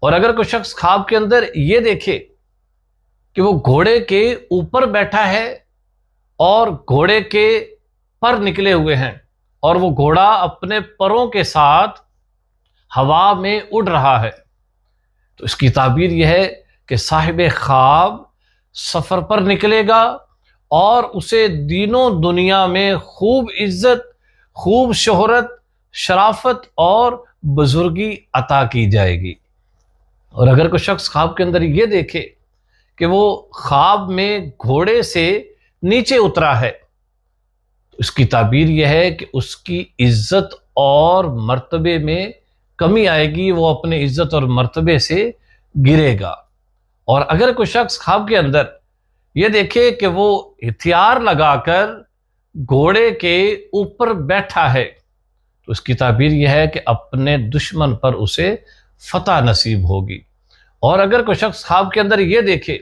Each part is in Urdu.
اور اگر کوئی شخص خواب کے اندر یہ دیکھے کہ وہ گھوڑے کے اوپر بیٹھا ہے اور گھوڑے کے پر نکلے ہوئے ہیں اور وہ گھوڑا اپنے پروں کے ساتھ ہوا میں اڑ رہا ہے، تو اس کی تعبیر یہ ہے کہ صاحب خواب سفر پر نکلے گا اور اسے دین و دنیا میں خوب عزت، خوب شہرت، شرافت اور بزرگی عطا کی جائے گی۔ اور اگر کوئی شخص خواب کے اندر یہ دیکھے کہ وہ خواب میں گھوڑے سے نیچے اترا ہے، تو اس کی تعبیر یہ ہے کہ اس کی عزت اور مرتبے میں کمی آئے گی، وہ اپنے عزت اور مرتبے سے گرے گا۔ اور اگر کوئی شخص خواب کے اندر یہ دیکھے کہ وہ ہتھیار لگا کر گھوڑے کے اوپر بیٹھا ہے، تو اس کی تعبیر یہ ہے کہ اپنے دشمن پر اسے فتح نصیب ہوگی۔ اور اگر کوئی شخص خواب کے اندر یہ دیکھے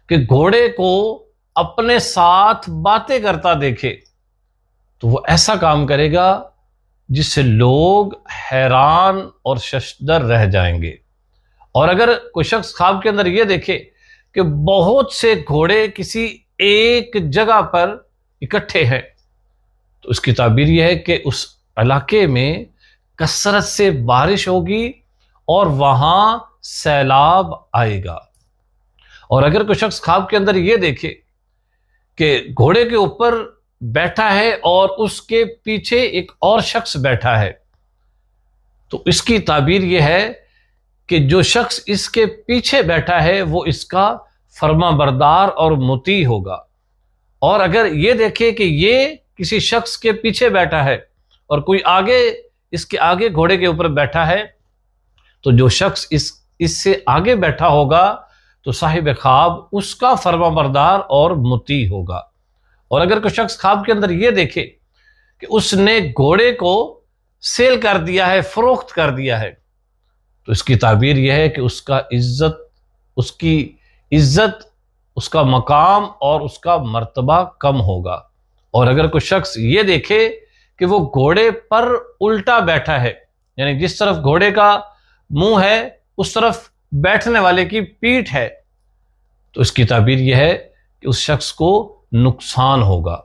کہ گھوڑے کو اپنے ساتھ باتیں کرتا دیکھے، تو وہ ایسا کام کرے گا جس سے لوگ حیران اور ششدر رہ جائیں گے۔ اور اگر کوئی شخص خواب کے اندر یہ دیکھے کہ بہت سے گھوڑے کسی ایک جگہ پر اکٹھے ہیں، تو اس کی تعبیر یہ ہے کہ اس علاقے میں کثرت سے بارش ہوگی اور وہاں سیلاب آئے گا۔ اور اگر کوئی شخص خواب کے اندر یہ دیکھے کہ گھوڑے کے اوپر بیٹھا ہے اور اس کے پیچھے ایک اور شخص بیٹھا ہے، تو اس کی تعبیر یہ ہے کہ جو شخص اس کے پیچھے بیٹھا ہے وہ اس کا فرما بردار اور مطیع ہوگا۔ اور اگر یہ دیکھے کہ یہ کسی شخص کے پیچھے بیٹھا ہے اور کوئی آگے اس کے آگے گھوڑے کے اوپر بیٹھا ہے، تو جو شخص اس سے آگے بیٹھا ہوگا تو صاحب خواب اس کا فرما بردار اور مطیع ہوگا۔ اور اگر کوئی شخص خواب کے اندر یہ دیکھے کہ اس نے گھوڑے کو سیل کر دیا ہے، فروخت کر دیا ہے، تو اس کی تعبیر یہ ہے کہ اس کی عزت، اس کا مقام اور اس کا مرتبہ کم ہوگا۔ اور اگر کوئی شخص یہ دیکھے کہ وہ گھوڑے پر الٹا بیٹھا ہے، یعنی جس طرف گھوڑے کا منہ ہے اس طرف بیٹھنے والے کی پیٹھ ہے، تو اس کی تعبیر یہ ہے کہ اس شخص کو نقصان ہوگا۔